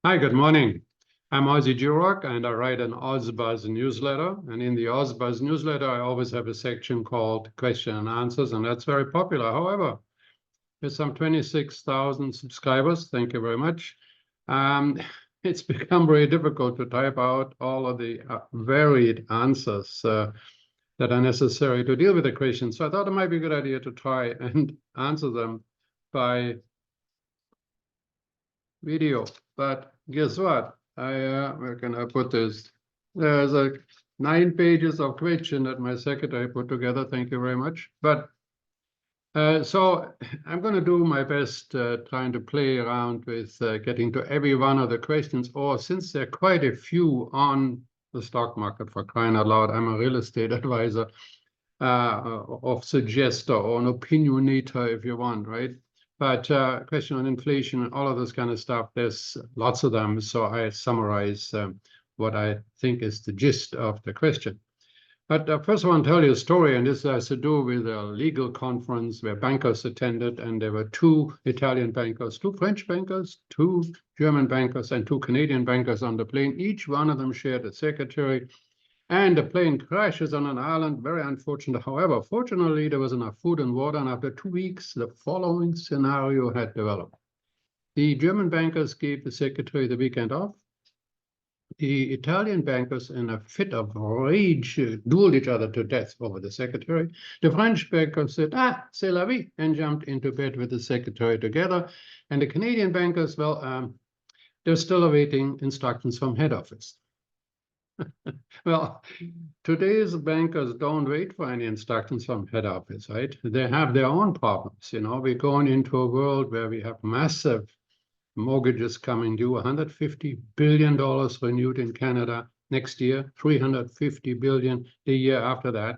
Hi, good morning. I'm Ozzie Jurock, and I write an Ozbuzz newsletter. And in the Ozbuzz newsletter, I always have a section called Question and Answers, and that's very popular. However, with some 26,000 subscribers, thank you very much, it's become very difficult to type out all of the varied answers that are necessary to deal with the questions. So I thought it might be a good idea to try and answer them by video. But guess what? Where can I put this? There's like 9 pages of question that my secretary put together. Thank you very much. But so I'm going to do my best trying to play around with getting to every one of the questions, or since there are quite a few on the stock market, for crying out loud, I'm a real estate advisor of suggester or an opinionator if you want, right? But question on inflation and all of this kind of stuff, there's lots of them. So I summarize what I think is the gist of the question. But first I want to tell you a story, and this has to do with a legal conference where bankers attended, and there were 2 Italian bankers, 2 French bankers, 2 German bankers, and 2 Canadian bankers on the plane. Each one of them shared a secretary, and the plane crashes on an island. Very unfortunate. However, fortunately, there was enough food and water, and after 2 weeks, the following scenario had developed. The German bankers gave the secretary the weekend off. The Italian bankers, in a fit of rage, dueled each other to death over the secretary. The French bankers said, c'est la vie, and jumped into bed with the secretary together. And the Canadian bankers, well, they're still awaiting instructions from head office. Well, today's bankers don't wait for any instructions from head office, right? They have their own problems. You know, we're going into a world where we have massive mortgages coming due, $150 billion renewed in Canada next year, $350 billion the year after that.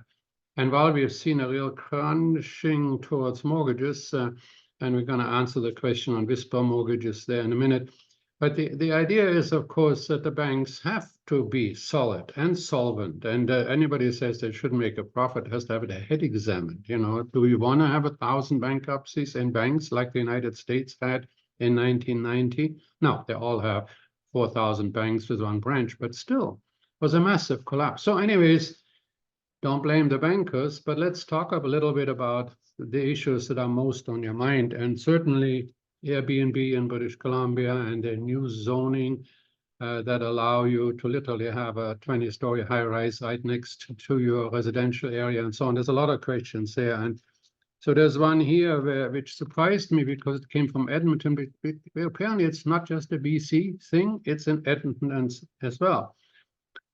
And while we've seen a real crunching towards mortgages, and we're going to answer the question on whisper mortgages there in a minute, but the idea is, of course, that the banks have to be solid and solvent. And anybody who says they shouldn't make a profit has to have their head examined. You know, do we want to have 1,000 bankruptcies in banks like the United States had in 1990? No, they all have 4,000 banks with 1 branch, but still was a massive collapse. So anyways, don't blame the bankers, but let's talk a little bit about the issues that are most on your mind. And certainly Airbnb in British Columbia and the new zoning that allow you to literally have a 20-story high-rise right next to your residential area and so on. There's a lot of questions there. And so there's one here which surprised me because it came from Edmonton, but apparently it's not just a BC thing, it's in Edmonton as well.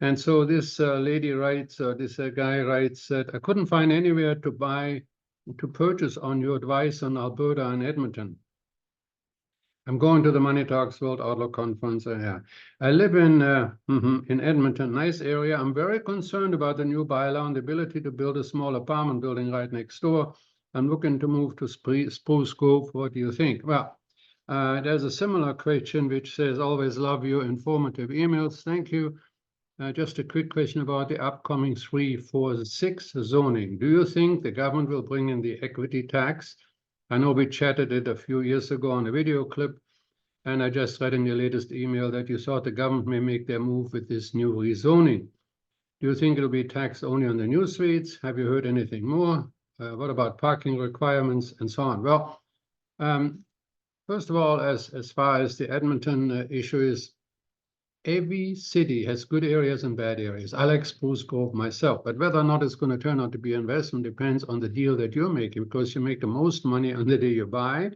And so this lady writes, this guy writes that I couldn't find anywhere to purchase on your advice on Alberta and Edmonton. I'm going to the Money Talks World Outlook Conference. I live in Edmonton, nice area. I'm very concerned about the new bylaw and the ability to build a small apartment building right next door. I'm looking to move to Spruce Grove. What do you think? Well, there's a similar question which says, always love your informative emails. Thank you. Just a quick question about the upcoming 346 zoning. Do you think the government will bring in the equity tax? I know we chatted it a few years ago on a video clip, and I just read in your latest email that you thought the government may make their move with this new rezoning. Do you think it'll be taxed only on the new suites? Have you heard anything more? What about parking requirements and so on? Well, first of all, as far as the Edmonton issue is, every city has good areas and bad areas. I like Spruce Grove myself, but whether or not it's going to turn out to be an investment depends on the deal that you're making, because you make the most money on the day you buy,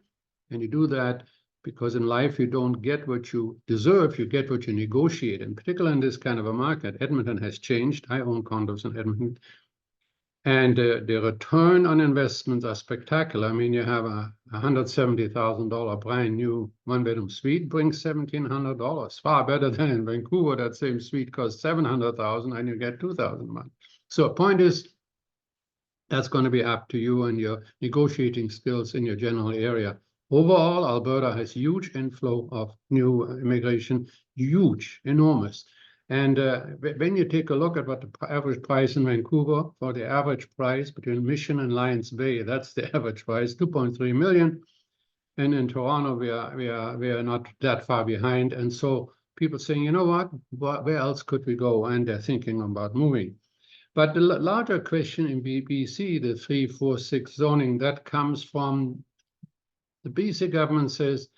and you do that because in life you don't get what you deserve, you get what you negotiate. And particularly in this kind of a market, Edmonton has changed. I own condos in Edmonton. And the return on investments are spectacular. I mean, you have a $170,000 brand new 1-bedroom suite brings $1,700, far better than in Vancouver. That same suite costs $700,000 and you get $2,000 a month. So the point is, that's going to be up to you and your negotiating skills in your general area. Overall, Alberta has huge inflow of new immigration, huge, enormous. And when you take a look at what the average price in Vancouver, for the average price between Mission and Lions Bay, that's the average price, $2.3 million. And in Toronto, we are not that far behind. And so people saying, you know what, where else could we go? And they're thinking about moving. But the larger question in BC, the 3, 4, 6 zoning, that comes from the BC government says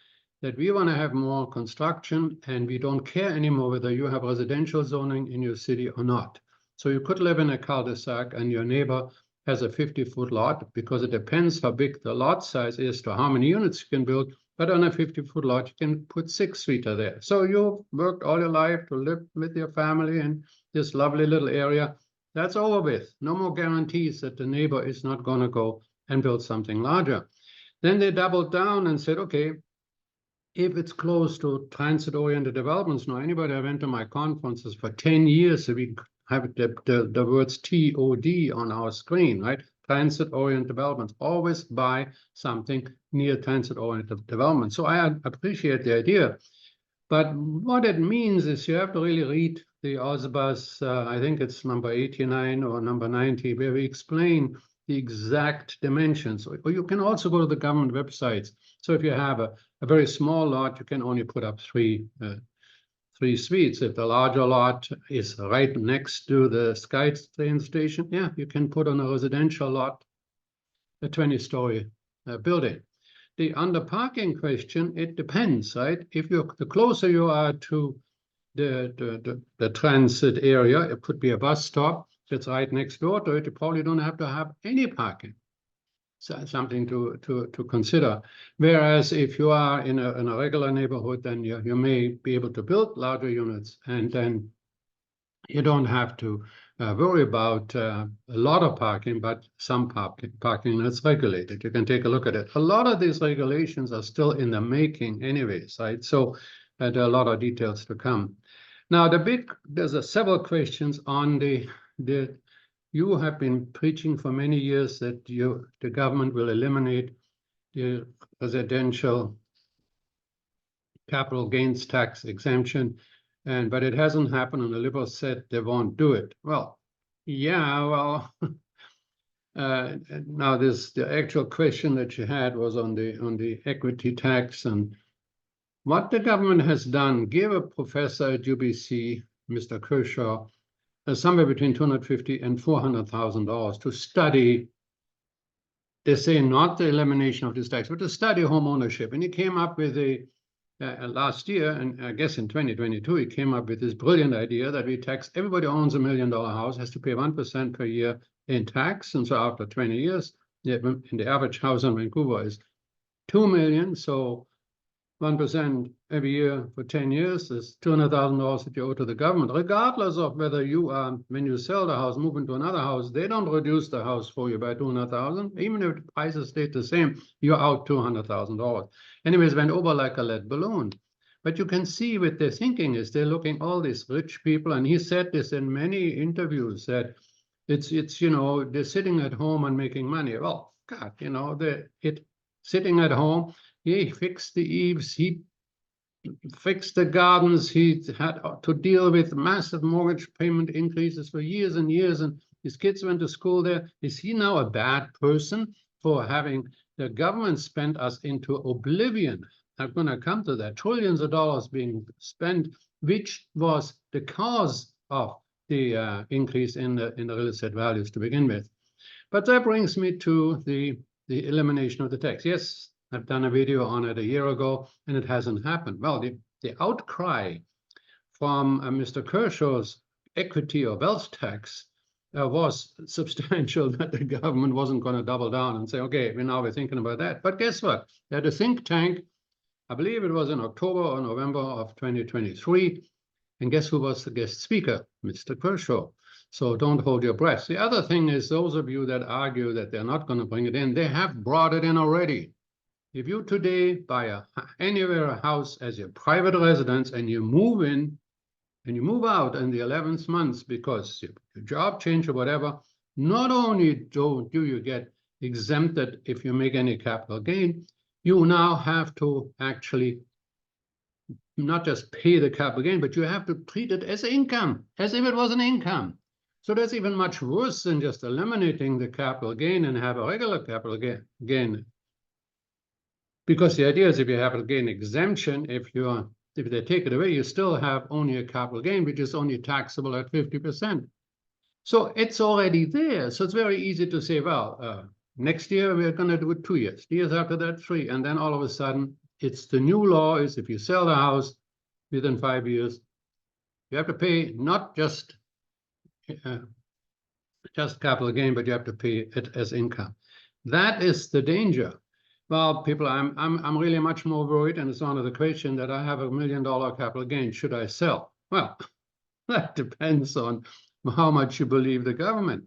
that we want to have more construction and we don't care anymore whether you have residential zoning in your city or not. So you could live in a cul-de-sac and your neighbor has a 50-foot lot, because it depends how big the lot size is to how many units you can build. But on a 50-foot lot, you can put 6-seater there. So you've worked all your life to live with your family in this lovely little area. That's over with. No more guarantees that the neighbor is not going to go and build something larger. Then they doubled down and said, okay, if it's close to transit-oriented developments, now anybody who went to my conferences for 10 years, so we have the words TOD on our screen, right? Transit-oriented developments. Always buy something near transit-oriented development. So I appreciate the idea. But what it means is you have to really read the Ozbuzz, I think it's number 89 or number 90, where we explain the exact dimensions. Or you can also go to the government websites. So if you have a very small lot, you can only put up three suites. If the larger lot is right next to the Sky train station, yeah, you can put on a residential lot a 20-story building. The under parking question, it depends, right? If the closer you are to the transit area, it could be a bus stop that's right next door to it, you probably don't have to have any parking. So something to consider. Whereas if you are in a regular neighborhood, then you may be able to build larger units, and then you don't have to worry about a lot of parking, but some parking that's regulated. You can take a look at it. A lot of these regulations are still in the making anyways, right? So there are a lot of details to come. Now, there's several questions on you have been preaching for many years that the government will eliminate the residential capital gains tax exemption, but it hasn't happened, and the Liberals said they won't do it. Well, yeah, well, now the actual question that you had was on the equity tax, and what the government has done, give a professor at UBC, Mr. Kershaw, somewhere between $250,000 and $400,000 to study. They say not the elimination of this tax, but to study home ownership. And he came up with last year, and I guess in 2022, he came up with this brilliant idea that we tax everybody who owns $1 million house has to pay 1% per year in tax. And so after 20 years, in the average house in Vancouver is $2 million. So 1% every year for 10 years is $200,000 that you owe to the government, regardless of whether you when you sell the house, move into another house, they don't reduce the house for you by $200,000. Even if the prices stayed the same, you're out $200,000. Anyways, went over like a lead balloon. But you can see what their thinking is. They're looking all these rich people, and he said this in many interviews, that it's they're sitting at home and making money. Well, God, sitting at home. He fixed the eaves, he fixed the gardens, he had to deal with massive mortgage payment increases for years and years, and his kids went to school there. Is he now a bad person for having the government spend us into oblivion? I'm going to come to that. Trillions of dollars being spent, which was the cause of the increase in the real estate values to begin with. But that brings me to the elimination of the tax. Yes, I've done a video on it a year ago, and it hasn't happened. Well, the outcry from Mr. Kershaw's equity or wealth tax was substantial, that the government wasn't going to double down and say, okay, we're thinking about that. But guess what? They had a think tank, I believe it was in October or November of 2023, and guess who was the guest speaker? Mr. Kershaw. So don't hold your breath. The other thing is, those of you that argue that they're not going to bring it in, they have brought it in already. If you today buy anywhere a house as your private residence, and you move in and you move out in the 11th month because your job change or whatever, not only do you get exempted if you make any capital gain, you now have to actually not just pay the capital gain, but you have to treat it as income, as if it was an income. So that's even much worse than just eliminating the capital gain and have a regular capital gain. Because the idea is if you have a gain exemption, if they take it away, you still have only a capital gain, which is only taxable at 50%. So it's already there. So it's very easy to say, well, next year we're going to do it 2 years. The years after that, 3. And then all of a sudden, it's the new law is if you sell the house within 5 years, you have to pay not just capital gain, but you have to pay it as income. That is the danger. Well, people, I'm really much more worried, and it's one of the question that I have $1 million capital gain. Should I sell? Well, that depends on how much you believe the government.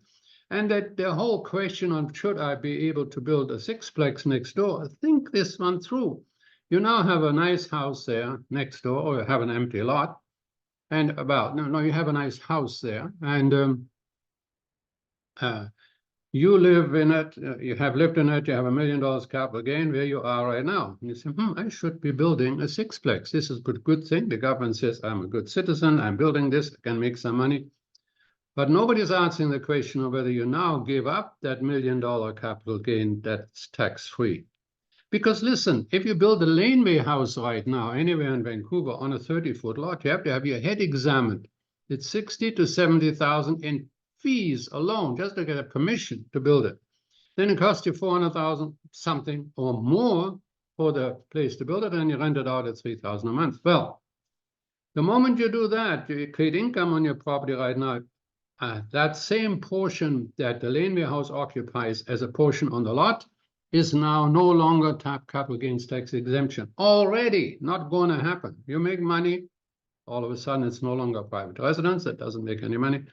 And that the whole question on should I be able to build a sixplex next door, think this one through. You now have a nice house there next door, or you have an empty lot, and you have a nice house there, and you live in it, you have lived in it, you have $1 million capital gain where you are right now. And you say, I should be building a sixplex. This is a good thing. The government says I'm a good citizen, I'm building this, I can make some money. But nobody's answering the question of whether you now give up that $1 million capital gain that's tax-free. Because listen, if you build a laneway house right now, anywhere in Vancouver on a 30-foot lot, you have to have your head examined. It's $60,000 to $70,000 in fees alone just to get a permission to build it. Then it costs you $400,000 something or more for the place to build it, and you rent it out at $3,000 a month. Well, the moment you do that, you create income on your property right now. That same portion that the laneway house occupies as a portion on the lot is now no longer capital gains tax exemption. Already not going to happen. You make money, all of a sudden it's no longer private residence. It doesn't make any money.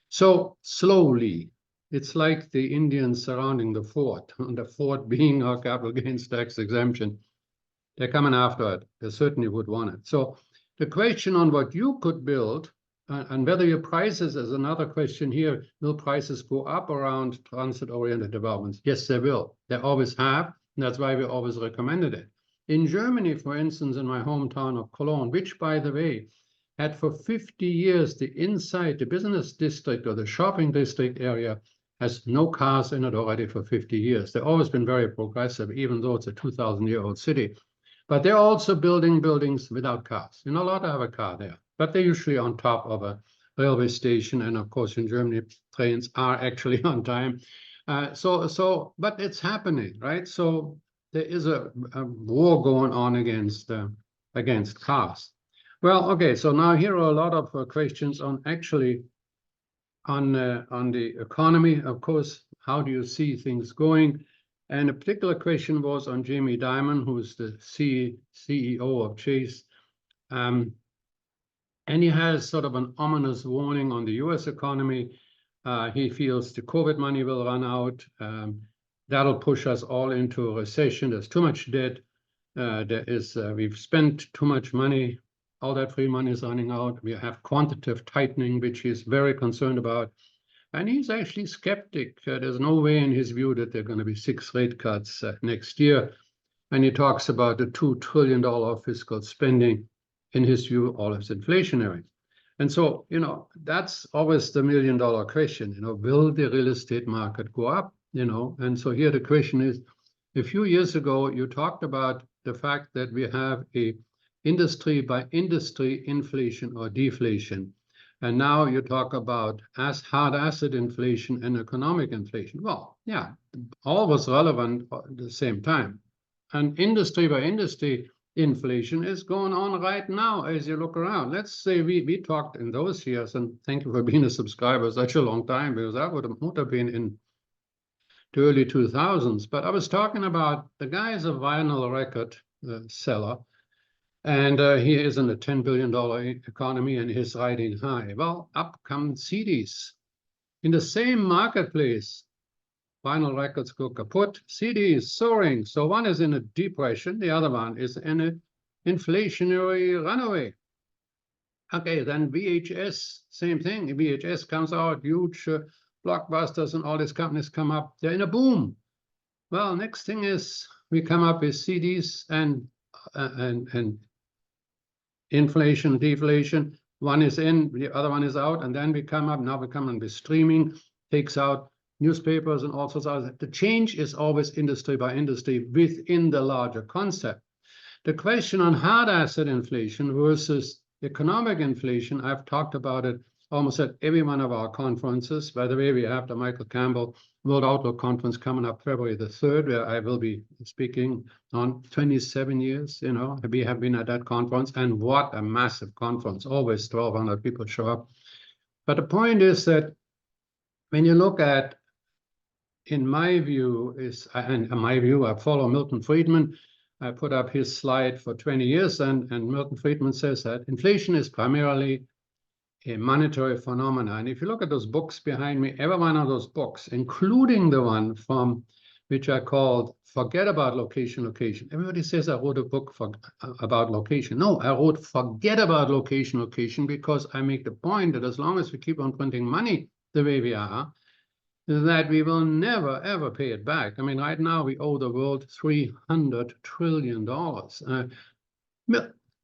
So slowly, it's like the Indians surrounding the fort, and the fort being our capital gains tax exemption. They're coming after it. They certainly would want it. So the question on what you could build and whether your prices is another question here. Will prices go up around transit-oriented developments? Yes, they will. They always have. And that's why we always recommended it. In Germany, for instance, in my hometown of Cologne, which, by the way, had for 50 years the inside, the business district or the shopping district area has no cars in it already for 50 years. They've always been very progressive, even though it's a 2,000-year-old city. But they're also building buildings without cars. You're not allowed to have a car there, but they're usually on top of a railway station. And of course, in Germany, trains are actually on time. But it's happening, right? So there is a war going on against cars. Well, okay, so now here are a lot of questions on the economy. Of course, how do you see things going? And a particular question was on Jamie Dimon, who's the CEO of Chase. And he has sort of an ominous warning on the US economy. He feels the COVID money will run out. That'll push us all into a recession. There's too much debt. We've spent too much money. All that free money is running out. We have quantitative tightening, which he's very concerned about. And he's actually skeptic. There's no way in his view that there are going to be 6 rate cuts next year. And he talks about the $2 trillion fiscal spending. In his view, all is inflationary. And so, that's always the $1 million question, will the real estate market go up? And so here the question is, a few years ago, you talked about the fact that we have a industry by industry inflation or deflation. And now you talk about hard asset inflation and economic inflation. Well, yeah, all was relevant at the same time. And industry by industry inflation is going on right now as you look around. Let's say we talked in those years, and thank you for being a subscriber such a long time, because that would have been in the early 2000s. But I was talking about the guy is a vinyl record seller, and he is in a $10 billion economy and he's riding high. Well, up come CDs. In the same marketplace, vinyl records go kaput, CDs soaring. So one is in a depression, the other one is in an inflationary runaway. Okay, then VHS, same thing. VHS comes out, huge blockbusters, and all these companies come up. They're in a boom. Well, next thing is we come up with CDs and inflation, deflation. One is in, the other one is out, and then we come up with streaming, takes out newspapers and all sorts of. The change is always industry by industry within the larger concept. The question on hard asset inflation versus economic inflation, I've talked about it almost at every one of our conferences. By the way, we have the Michael Campbell World Outlook Conference coming up February the 3rd, where I will be speaking on 27 years. You know, we have been at that conference, and what a massive conference. Always 1,200 people show up. But the point is that when you look at, in my view, I follow Milton Friedman. I put up his slide for 20 years, and Milton Friedman says that inflation is primarily a monetary phenomenon. And if you look at those books behind me, every one of those books, including the one from which I called Forget About Location. Everybody says I wrote a book about location. No, I wrote Forget About Location, because I make the point that as long as we keep on printing money the way we are, that we will never, ever pay it back. I mean, right now we owe the world $300 trillion.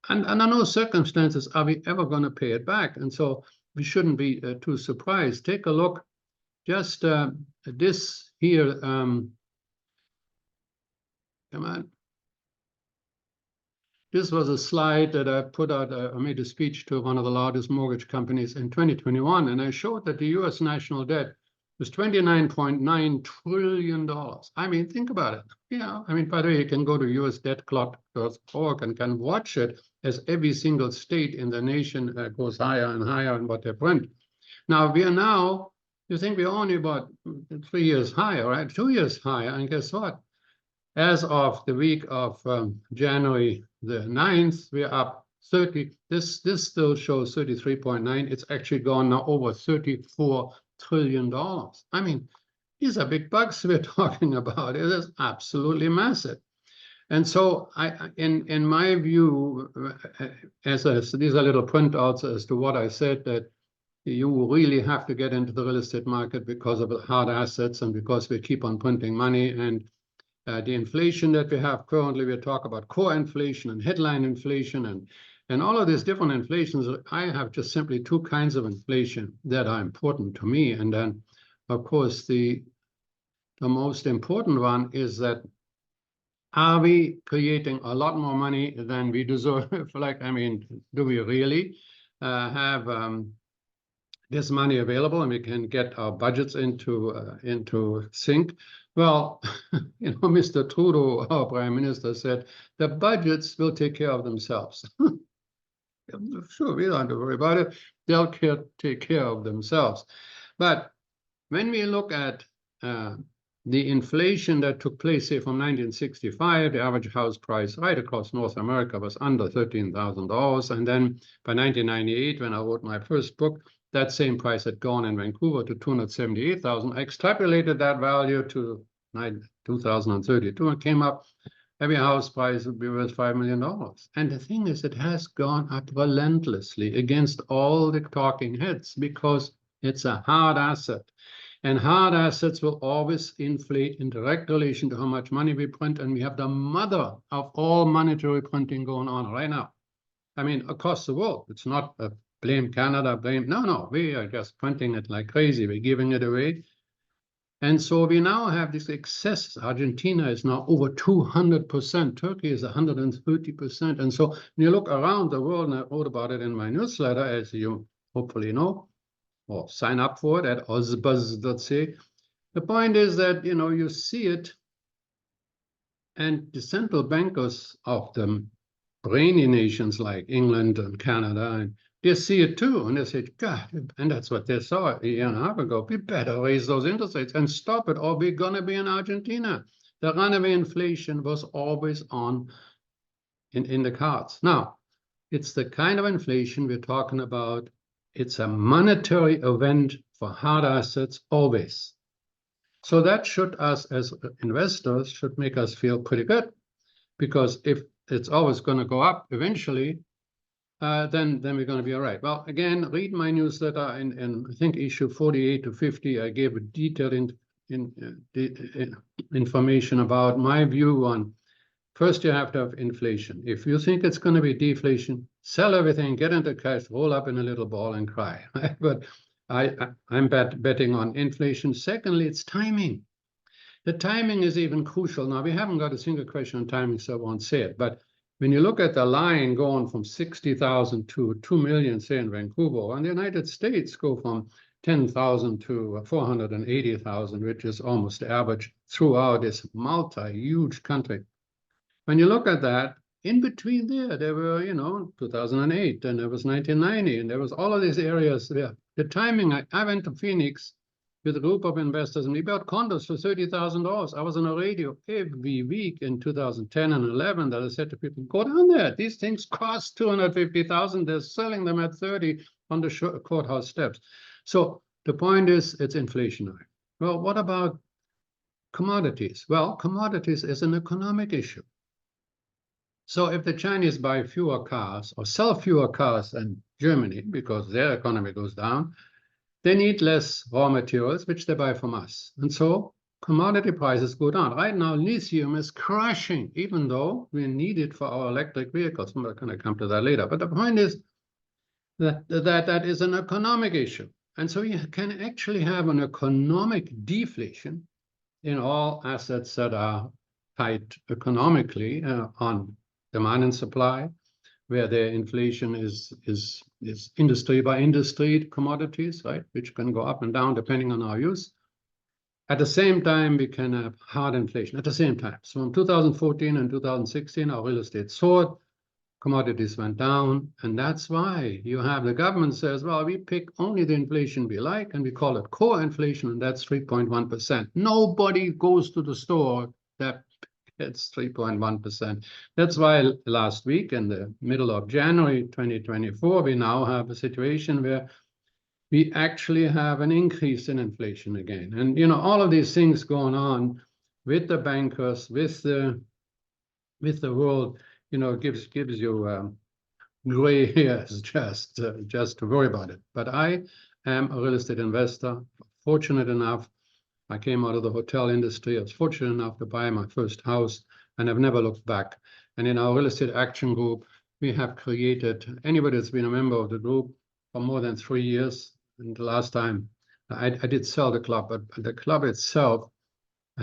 And under no circumstances are we ever going to pay it back. And so we shouldn't be too surprised. Take a look, just this here. Come on. This was a slide that I put out. I made a speech to one of the largest mortgage companies in 2021, and I showed that the US national debt was $29.9 trillion. I mean, think about it. You know, I mean, by the way, you can go to usdebtclock.org and can watch it as every single state in the nation goes higher and higher in what they print. Now, we are now, you think we're only about 3 years higher, right? 2 years higher, and guess what? As of the week of January the 9th, we're up 30. This still shows 33.9. It's actually gone now over $34 trillion. I mean, these are big bucks we're talking about. It is absolutely massive. And so in my view, these are little printouts as to what I said, that you really have to get into the real estate market because of the hard assets and because we keep on printing money. And the inflation that we have currently, we talk about core inflation and headline inflation and all of these different inflations. I have just simply two kinds of inflation that are important to me. And then, of course, the most important one is that, are we creating a lot more money than we deserve? Like, I mean, do we really have this money available and we can get our budgets into sync? Well, you know, Mr. Trudeau, our Prime Minister, said the budgets will take care of themselves. Sure, we don't have to worry about it. They'll take care of themselves. But when we look at the inflation that took place, say, from 1965, the average house price right across North America was under $13,000. And then by 1998, when I wrote my first book, that same price had gone in Vancouver to $278,000. I extrapolated that value to 2032 and came up, every house price would be worth $5 million. And the thing is, it has gone up relentlessly against all the talking heads because it's a hard asset. And hard assets will always inflate in direct relation to how much money we print. And we have the mother of all monetary printing going on right now. I mean, across the world. It's not a blame Canada, blame. No, we are just printing it like crazy. We're giving it away. And so we now have this excess. Argentina is now over 200%. Turkey is 130%. And so when you look around the world, and I wrote about it in my newsletter, as you hopefully know, or sign up for it at ozbuzz.ca. The point is that, you know, you see it, and the central bankers of the brainy nations like England and Canada, and they see it too, and they say, God, and that's what they saw a year and a half ago. We better raise those interest rates and stop it, or we're going to be in Argentina. The runaway inflation was always on in the cards. Now, it's the kind of inflation we're talking about. It's a monetary event for hard assets always. So that should, us as investors, should make us feel pretty good, because if it's always going to go up eventually, then we're going to be all right. Well, again, read my newsletter in I think issue 48 to 50. I gave a detailed information about my view on. First, you have to have inflation. If you think it's going to be deflation, sell everything, get into cash, roll up in a little ball and cry. Right? But I'm betting on inflation. Secondly, it's timing. The timing is even crucial. Now, we haven't got a single question on timing, so I won't say it. But when you look at the line going from 60,000 to 2 million, say in Vancouver, and the United States go from 10,000 to 480,000, which is almost the average throughout this huge country. When you look at that, in between there were, 2008, and there was 1990, and there was all of these areas there. The timing, I went to Phoenix with a group of investors, and we bought condos for $30,000. I was on a radio every week in 2010 and 11 that I said to people, go down there. These things cost $250,000. They're selling them at 30 on the courthouse steps. So the point is, it's inflationary. Well, what about commodities? Well, commodities is an economic issue. So if the Chinese buy fewer cars or sell fewer cars in Germany because their economy goes down, they need less raw materials, which they buy from us. And so commodity prices go down. Right now, lithium is crashing, even though we need it for our electric vehicles. I'm going to come to that later. But the point is that is an economic issue. And so you can actually have an economic deflation in all assets that are tied economically on demand and supply, where their inflation is industry by industry commodities, right, which can go up and down depending on our use. At the same time, we can have hard inflation at the same time. So in 2014 and 2016, our real estate soared, commodities went down, and that's why you have the government says, well, we pick only the inflation we like, and we call it core inflation, and that's 3.1%. Nobody goes to the store that it's 3.1%. That's why last week, in the middle of January 2024, we now have a situation where we actually have an increase in inflation again. And all of these things going on with the bankers, with the world, gives you gray hairs just to worry about it. But I am a real estate investor, fortunate enough. I came out of the hotel industry. I was fortunate enough to buy my first house, and I've never looked back. And in our real estate action group, we have created, anybody that's been a member of the group for more than 3 years, and the last time I did sell the club, but the club itself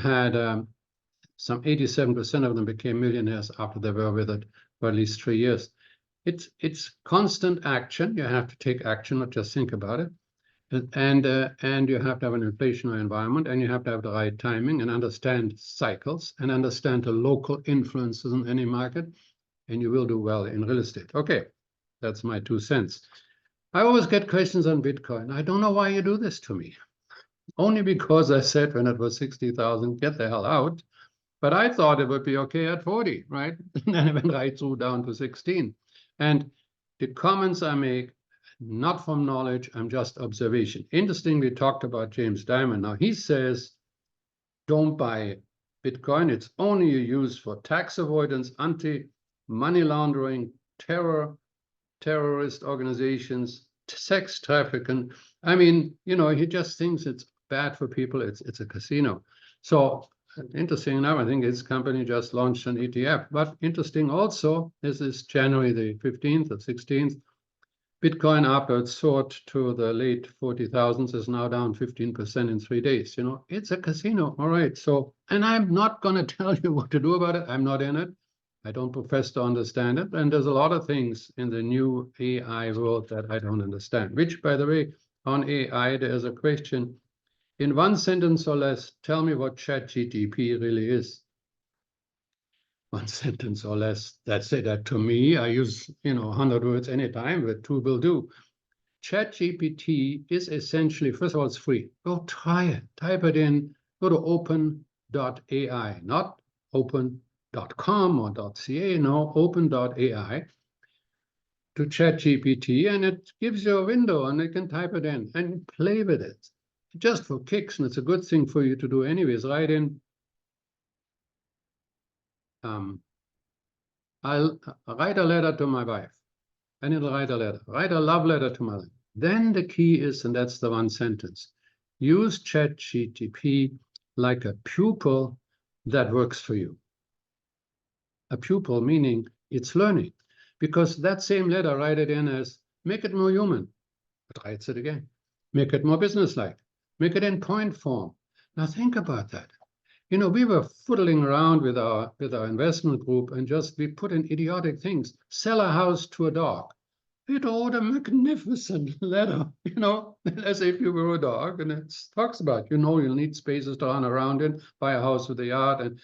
had some 87% of them became millionaires after they were with it for at least 3 years. It's constant action. You have to take action, not just think about it. And you have to have an inflationary environment, and you have to have the right timing and understand cycles and understand the local influences in any market, and you will do well in real estate. Okay, that's my 2 cents. I always get questions on Bitcoin. I don't know why you do this to me. Only because I said when it was 60,000, get the hell out. But I thought it would be okay at 40, right? And then it went right through down to 16. And the comments I make, not from knowledge, I'm just observation. Interestingly, we talked about James Diamond. Now he says, don't buy Bitcoin. It's only used for tax avoidance, anti-money laundering, terrorist organizations, sex trafficking. I mean, he just thinks it's bad for people. It's a casino. So interesting enough, I think his company just launched an ETF. But interesting also, this is January the 15th or 16th. Bitcoin after it soared to the late 40,000s is now down 15% in 3 days. It's a casino. All right. So, and I'm not going to tell you what to do about it. I'm not in it. I don't profess to understand it. And there's a lot of things in the new AI world that I don't understand, which, by the way, on AI, there's a question. In 1 sentence or less, tell me what ChatGPT really is. 1 sentence or less. That's it. That to me, I use 100 words anytime, but 2 will do. ChatGPT is essentially, first of all, it's free. Go try it. Type it in. Go to open.ai, not open.com or .ca. No, open.ai to ChatGPT, and it gives you a window, and you can type it in and play with it just for kicks. And it's a good thing for you to do anyways. Write in. I'll write a letter to my wife, and it'll write a letter. Write a love letter to my wife. Then the key is, and that's the 1 sentence, use ChatGPT like a pupil that works for you. A pupil meaning it's learning, because that same letter, write it in as, make it more human. It writes it again. Make it more businesslike. Make it in point form. Now think about that. You know, we were fiddling around with our investment group and we put in idiotic things. Sell a house to a dog. It wrote a magnificent letter, you know, as if you were a dog. And it talks about, you know, you'll need spaces to run around in, buy a house with a yard. And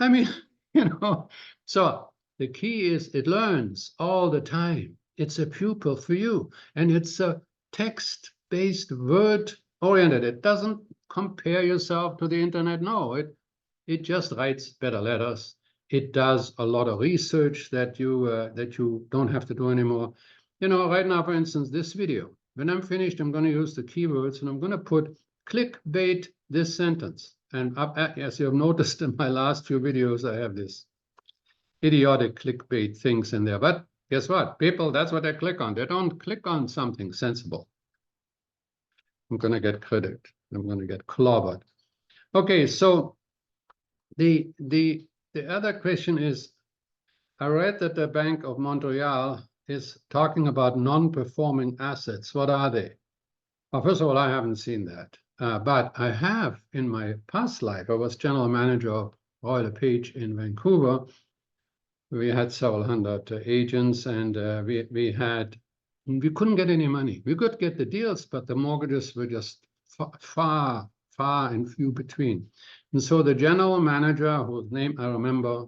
I mean, you know, so the key is it learns all the time. It's a pupil for you. And it's a text-based, word-oriented. It doesn't compare yourself to the internet. No, it just writes better letters. It does a lot of research that you don't have to do anymore. You know, right now, for instance, this video, when I'm finished, I'm going to use the keywords and I'm going to put clickbait this sentence. And as you have noticed in my last few videos, I have this idiotic clickbait things in there. But guess what? People, that's what they click on. They don't click on something sensible. I'm going to get critiqued. I'm going to get clobbered. Okay, so the other question is, I read that the Bank of Montreal is talking about non-performing assets. What are they? Well, first of all, I haven't seen that. But I have in my past life. I was general manager of RealEstateTalks in Vancouver. We had several hundred agents, and we couldn't get any money. We could get the deals, but the mortgages were just far and few between. And so the general manager, whose name I remember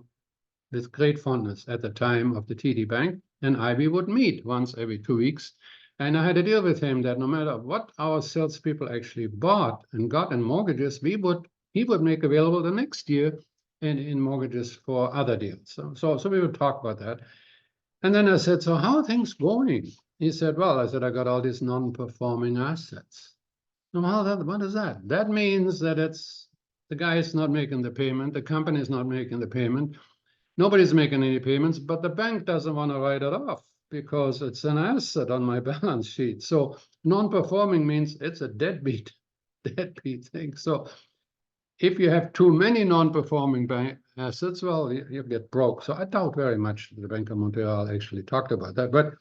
with great fondness at the time of the TD Bank, and we would meet once every 2 weeks. And I had a deal with him that no matter what our salespeople actually bought and got in mortgages, he would make available the next year in mortgages for other deals. So we would talk about that. And then I said, so how are things going? He said, well, I got all these non-performing assets. Well, what is that? That means that the guy is not making the payment, the company is not making the payment, nobody's making any payments, but the bank doesn't want to write it off because it's an asset on my balance sheet. So non-performing means it's a deadbeat thing. So if you have too many non-performing bank assets, well, you get broke. So I doubt very much the Bank of Montreal actually talked about that. But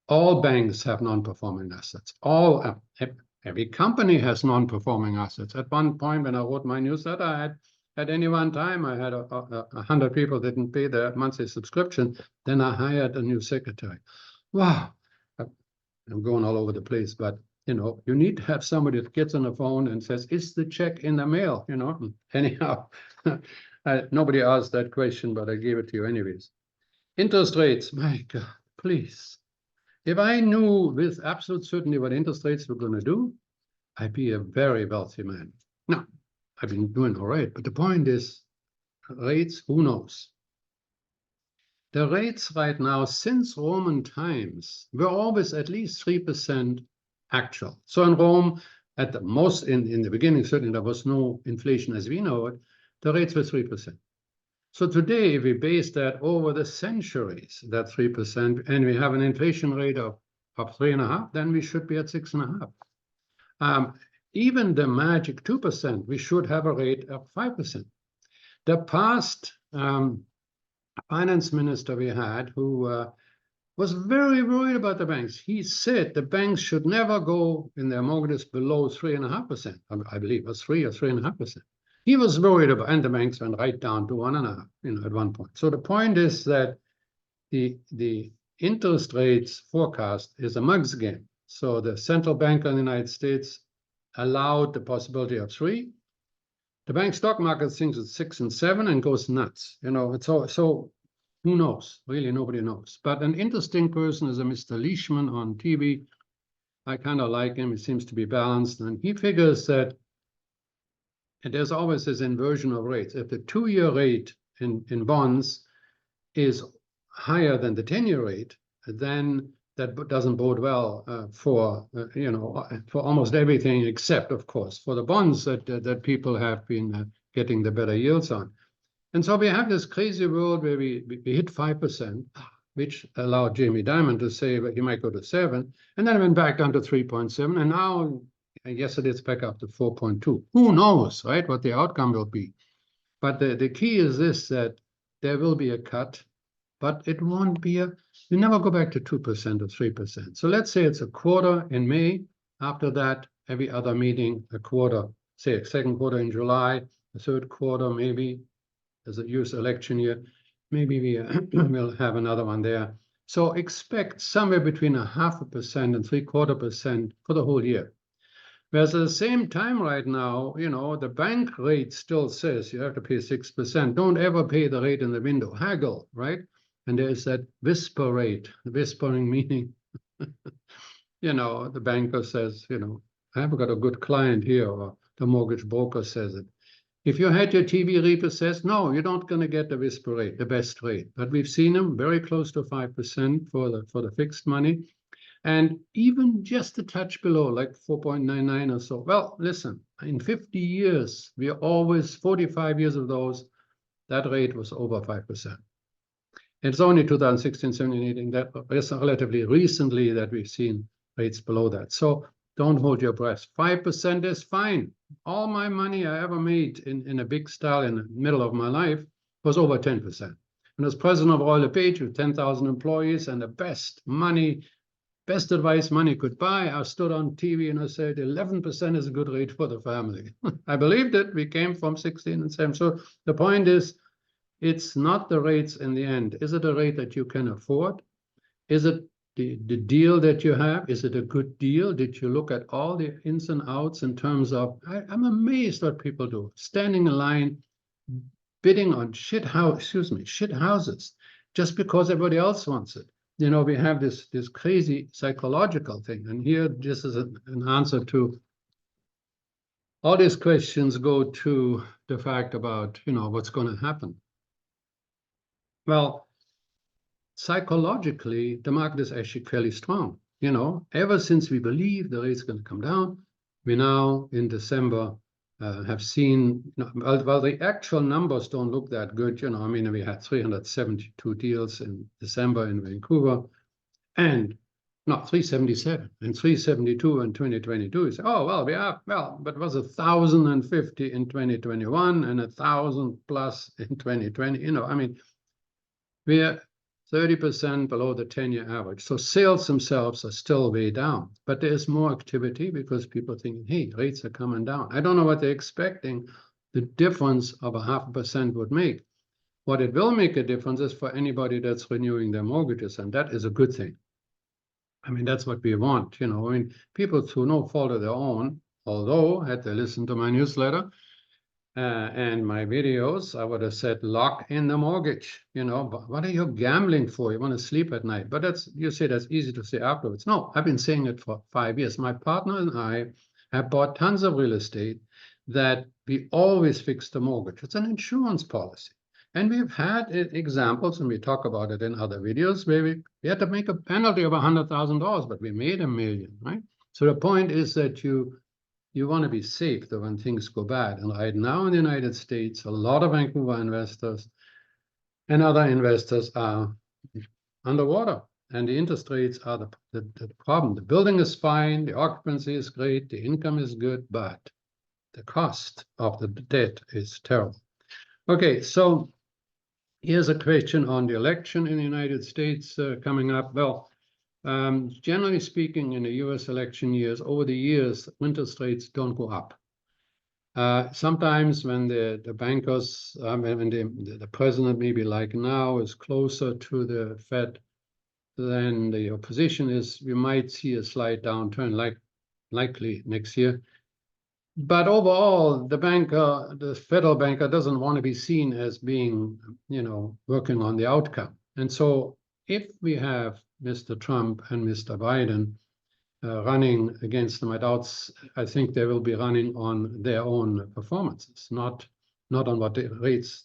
all banks have non-performing assets. Every company has non-performing assets. At one point, when I wrote my newsletter, at any one time, I had 100 people didn't pay their monthly subscription. Then I hired a new secretary. Wow, I'm going all over the place, but you know, you need to have somebody that gets on the phone and says, "Is the check in the mail?" You know. Anyhow, nobody asked that question, but I gave it to you anyways. Interest rates, my God, please. If I knew with absolute certainty what interest rates were going to do, I'd be a very wealthy man. Now, I've been doing all right, but the point is, rates, who knows? The rates right now, since Roman times, were always at least 3% actual. So in Rome, at the most, in the beginning, certainly there was no inflation as we know it, the rates were 3%. So today, if we base that over the centuries, that 3%, and we have an inflation rate of 3.5%, then we should be at 6.5%. Even the magic 2%, we should have a rate of 5%. The past finance minister we had, who was very worried about the banks, he said the banks should never go in their mortgages below 3.5%. I believe it was 3 or 3.5%. He was worried about, and the banks went right down to 1.5%, you know, at one point. So the point is that the interest rates forecast is a mug's game. So the central bank of the United States allowed the possibility of 3. The bank stock market thinks it's 6 and 7 and goes nuts. You know, so who knows? Really, nobody knows. But an interesting person is a Mr. Leishman on TV. I kind of like him. He seems to be balanced. And he figures that there's always this inversion of rates. If the 2-year rate in bonds is higher than the 10-year rate, then that doesn't bode well for almost everything except, of course, for the bonds that people have been getting the better yields on. And so we have this crazy world where we hit 5%, which allowed Jamie Dimon to say that he might go to 7, and then it went back down to 3.7, and now yesterday it's back up to 4.2. Who knows, right, what the outcome will be? But the key is this, that there will be a cut, but it won't be you never go back to 2% or 3%. So let's say it's a quarter in May. After that, every other meeting, a quarter, say a second quarter in July, the third quarter maybe, as a US election year, maybe we will have another one there. So expect somewhere between 0.5% and 0.75% for the whole year. Whereas at the same time right now, the bank rate still says you have to pay 6%. Don't ever pay the rate in the window, haggle, right? And there's that whisper rate, whispering meaning, the banker says, I haven't got a good client here, or the mortgage broker says it. If you had your TV repossessed, no, you're not going to get the whisper rate, the best rate. But we've seen them very close to 5% for the fixed money. And even just a touch below, like 4.99 or so. Well, listen, in 50 years, we are always 45 years of those, that rate was over 5%. It's only 2016, 17, 18, that is relatively recently that we've seen rates below that. So don't hold your breath. 5% is fine. All my money I ever made in a big style in the middle of my life was over 10%. And as president of Royal LePage with 10,000 employees and the best advice money could buy, I stood on TV and I said 11% is a good rate for the family. I believed it. We came from 16 and 7. So the point is, it's not the rates in the end. Is it a rate that you can afford? Is it the deal that you have? Is it a good deal? Did you look at all the ins and outs in terms of, I'm amazed what people do. Standing in line, bidding on shit houses, just because everybody else wants it. We have this crazy psychological thing. And here, just as an answer to all these questions, go to the fact about, what's going to happen. Well, psychologically, the market is actually fairly strong. Ever since we believe the rate's going to come down, we now in December have seen, well, the actual numbers don't look that good. We had 372 deals in December in Vancouver, and not 377 and 372 in 2022. You say, oh, well, but it was 1,050 in 2021 and 1,000 plus in 2020. We're 30% below the 10-year average. So sales themselves are still way down, but there's more activity because people think, hey, rates are coming down. I don't know what they're expecting the difference of 0.5% would make. What it will make a difference is for anybody that's renewing their mortgages, and that is a good thing. That's what we want. People through no fault of their own, although had they listened to my newsletter, and my videos, I would have said, lock in the mortgage. What are you gambling for? You want to sleep at night. But you say that's easy to say afterwards. No, I've been saying it for 5 years. My partner and I have bought tons of real estate that we always fix the mortgage. It's an insurance policy. And we've had examples, and we talk about it in other videos, where we had to make a penalty of $100,000, but we made $1 million, right? So the point is that you want to be safe when things go bad. And right now in the United States, a lot of Vancouver investors and other investors are underwater. And the interest rates are the problem. The building is fine, the occupancy is great, the income is good, but the cost of the debt is terrible. Okay, so here's a question on the election in the United States coming up. Well, generally speaking, in the US election years, over the years, interest rates don't go up. Sometimes when the bankers, when the president, maybe like now, is closer to the Fed than the opposition is, we might see a slight downturn, likely next year. But overall, the federal banker doesn't want to be seen as being, working on the outcome. And so if we have Mr. Trump and Mr. Biden running against them, I think they will be running on their own performances, not on what the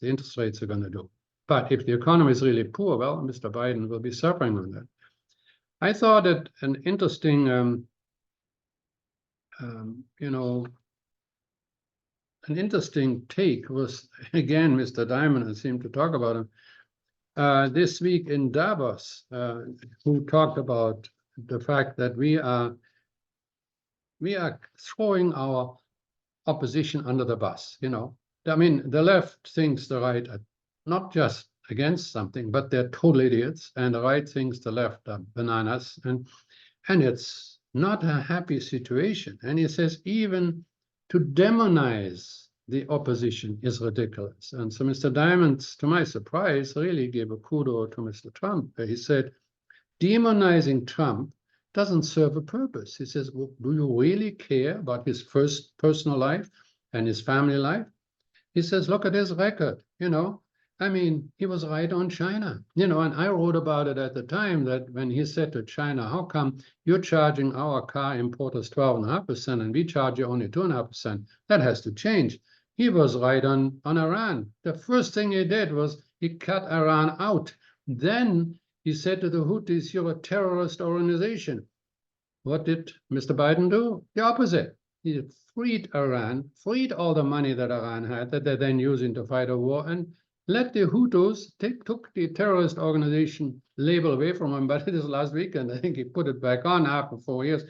interest rates are going to do. But if the economy is really poor, well, Mr. Biden will be suffering on that. I thought that an interesting, an interesting take was, again, Mr. Diamond, I seem to talk about him, this week in Davos, who talked about the fact that we are throwing our opposition under the bus. The left thinks the right are not just against something, but they're total idiots, and the right thinks the left are bananas, and it's not a happy situation. And he says even to demonize the opposition is ridiculous. And so Mr. Diamond, to my surprise, really gave a kudo to Mr. Trump. He said, demonizing Trump doesn't serve a purpose. He says, well, do you really care about his first personal life and his family life? He says, look at his record, I mean, he was right on China, and I wrote about it at the time that when he said to China, how come you're charging our car importers 12.5% and we charge you only 2.5%? That has to change. He was right on Iran. The first thing he did was he cut Iran out. Then he said to the Houthis, you're a terrorist organization. What did Mr. Biden do? The opposite. He freed Iran, freed all the money that Iran had that they're then using to fight a war, and let the Hutus took the terrorist organization label away from him. But this last weekend, I think he put it back on after 4 years.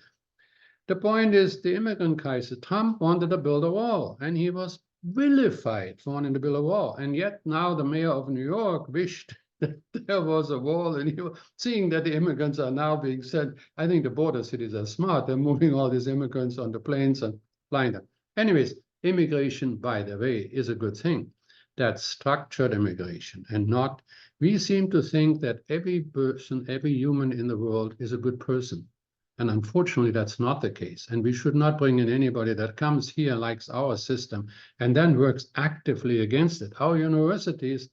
The point is the immigrant crisis. Trump wanted to build a wall, and he was vilified for wanting to build a wall. And yet now the mayor of New York wished that there was a wall, and seeing that the immigrants are now being sent. I think the border cities are smart. They're moving all these immigrants on the planes and flying them. Anyways, immigration, by the way, is a good thing. That's structured immigration and not, we seem to think that every person, every human in the world is a good person. And unfortunately, that's not the case. And we should not bring in anybody that comes here, likes our system, and then works actively against it. Our universities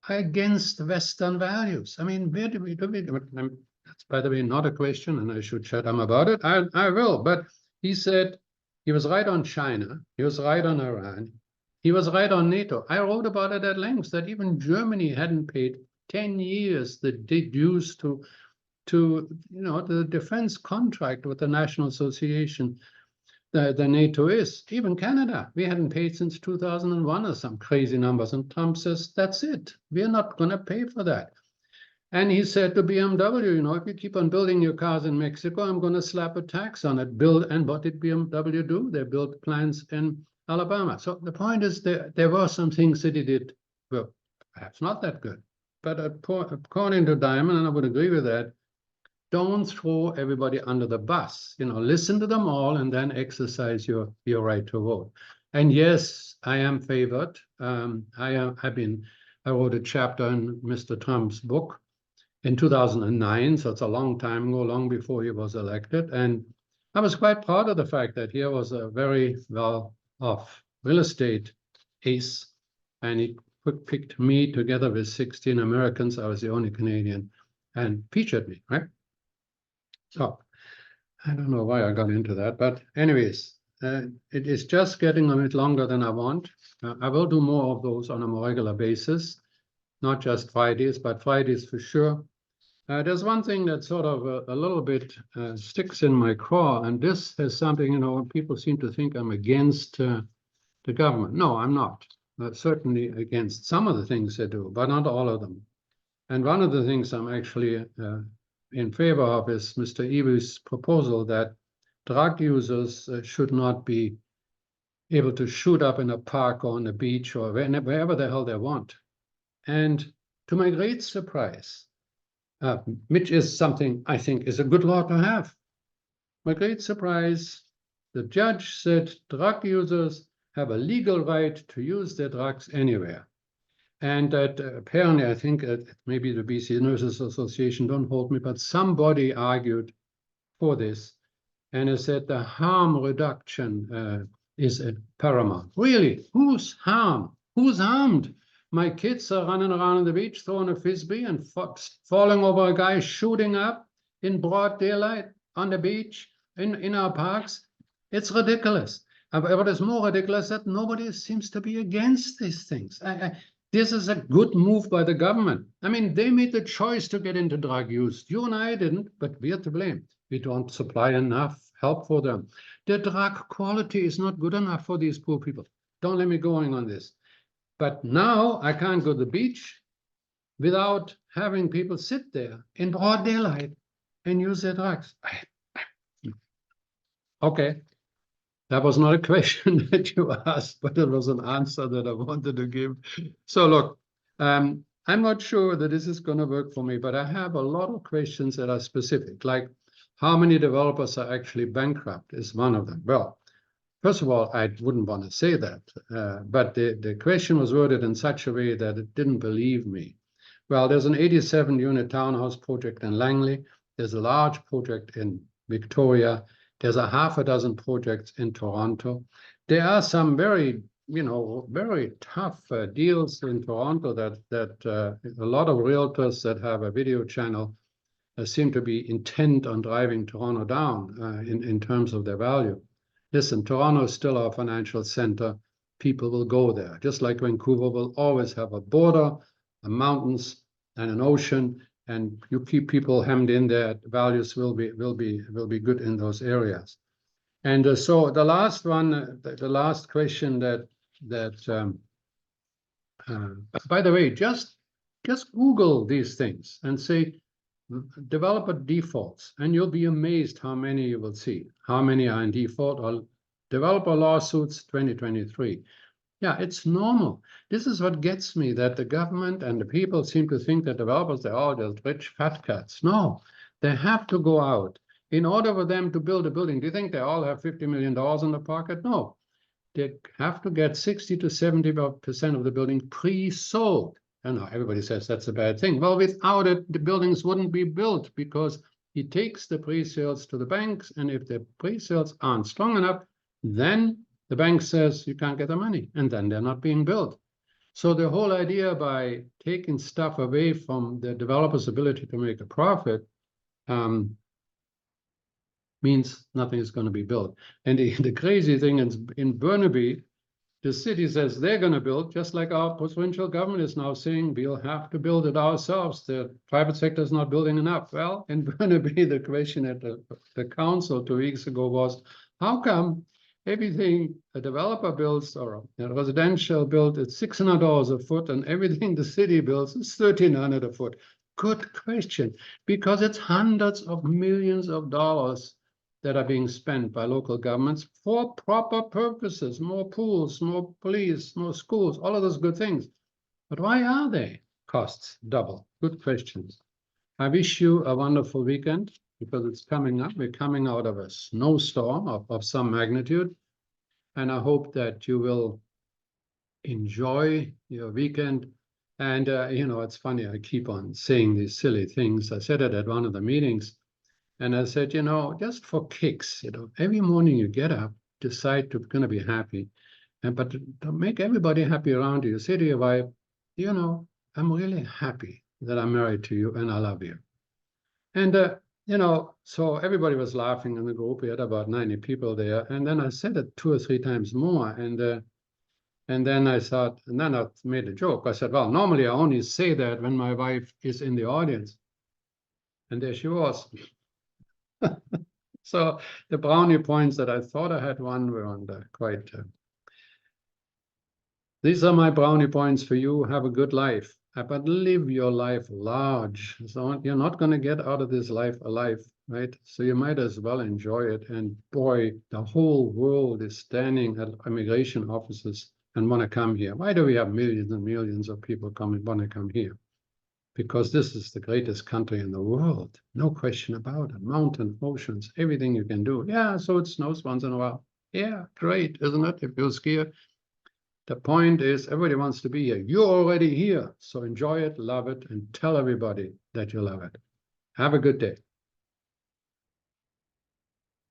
are against Western values. I mean, where do we do it? That's, by the way, not a question, and I should shut up about it. I will. But he said he was right on China. He was right on Iran. He was right on NATO. I wrote about it at length, that even Germany hadn't paid 10 years the dues to the defense contract with the National Association, the NATO is. Even Canada, we hadn't paid since 2001 or some crazy numbers. And Trump says, that's it. We're not going to pay for that. And he said to BMW, if you keep on building your cars in Mexico, I'm going to slap a tax on it. And what did BMW do? They built plants in Alabama. So the point is there were some things that he did, well, perhaps not that good. But according to Diamond, and I would agree with that, don't throw everybody under the bus. Listen to them all and then exercise your right to vote. And yes, I am favored. I wrote a chapter in Mr. Trump's book in 2009, so it's a long time ago, long before he was elected. And I was quite proud of the fact that here was a very well-off real estate ace, and he picked me together with 16 Americans. I was the only Canadian, and featured me, right? So I don't know why I got into that, but anyways, it is just getting a bit longer than I want. I will do more of those on a more regular basis, not just Fridays, but Fridays for sure. There's one thing that sort of a little bit sticks in my craw, and this is something, people seem to think I'm against the government. No, I'm not. Certainly against some of the things they do, but not all of them. And one of the things I'm actually in favor of is Mr. Eby's proposal that drug users should not be able to shoot up in a park or on a beach or wherever the hell they want. And to my great surprise, which is something I think is a good law to have, my great surprise, the judge said drug users have a legal right to use their drugs anywhere. And that apparently, I think maybe the BC Nurses Association, don't hold me, but somebody argued for this. And it said the harm reduction is paramount. Really, who's harmed? Who's harmed? My kids are running around on the beach, throwing a frisbee and falling over a guy shooting up in broad daylight on the beach, in our parks. It's ridiculous. What is more ridiculous that nobody seems to be against these things. This is a good move by the government. I mean, they made the choice to get into drug use. You and I didn't, but we're to blame. We don't supply enough help for them. The drug quality is not good enough for these poor people. Don't let me go on this. But now I can't go to the beach without having people sit there in broad daylight and use their drugs. Okay. That was not a question that you asked, but it was an answer that I wanted to give. So look, I'm not sure that this is going to work for me, but I have a lot of questions that are specific, like How many developers are actually bankrupt is one of them. Well, first of all, I wouldn't want to say that, but the question was worded in such a way that it didn't believe me. Well, there's an 87-unit townhouse project in Langley. There's a large project in Victoria. There's a half a dozen projects in Toronto. There are some very, very tough deals in Toronto that a lot of realtors that have a video channel seem to be intent on driving Toronto down in terms of their value. Listen, Toronto is still our financial center. People will go there, just like Vancouver will always have a border, a mountains, and an ocean, and you keep people hemmed in there. Values will be good in those areas. And so the last one, the last question by the way, just Google these things and say developer defaults, and you'll be amazed how many you will see. How many are in default or developer lawsuits 2023. Yeah, it's normal. This is what gets me, that the government and the people seem to think that developers, they're all just rich fat cats. No, they have to go out. In order for them to build a building, do you think they all have $50 million in their pocket? No. They have to get 60 to 70% of the building pre-sold. And everybody says that's a bad thing. Well, without it, the buildings wouldn't be built, because he takes the pre-sales to the banks, and if the pre-sales aren't strong enough, then the bank says you can't get the money, and then they're not being built. So the whole idea by taking stuff away from the developer's ability to make a profit means nothing is going to be built. And the crazy thing is, in Burnaby, the city says they're going to build, just like our provincial government is now saying we'll have to build it ourselves. The private sector is not building enough. Well, in Burnaby, the question at the council 2 weeks ago was, how come everything a developer builds or a residential build is $600 a foot, and everything the city builds is $1,300 a foot? Good question, because it's hundreds of millions of dollars that are being spent by local governments for proper purposes, more pools, more police, more schools, all of those good things. But why are they costs double? Good questions. I wish you a wonderful weekend, because it's coming up. We're coming out of a snowstorm of some magnitude. And I hope that you will enjoy your weekend. And, it's funny, I keep on saying these silly things. I said it at one of the meetings. And I said, just for kicks, every morning you get up, decide you're going to be happy. But to make everybody happy around you, say to your wife, I'm really happy that I'm married to you and I love you. And, so everybody was laughing in the group. We had about 90 people there. And then I said it 2 or 3 times more. And then I thought, and then I made a joke. I said, well, normally I only say that when my wife is in the audience. And there she was. So the brownie points that I thought I had won were on the quite. These are my brownie points for you. Have a good life, but live your life large. So you're not going to get out of this life alive, right? So you might as well enjoy it. And boy, the whole world is standing at immigration offices and want to come here. Why do we have millions and millions of people want to come here? Because this is the greatest country in the world. No question about it. Mountain, oceans, everything you can do. Yeah, so it snows once in a while. Yeah, great, isn't it? If you're scared. The point is, everybody wants to be here. You're already here. So enjoy it, love it, and tell everybody that you love it. Have a good day.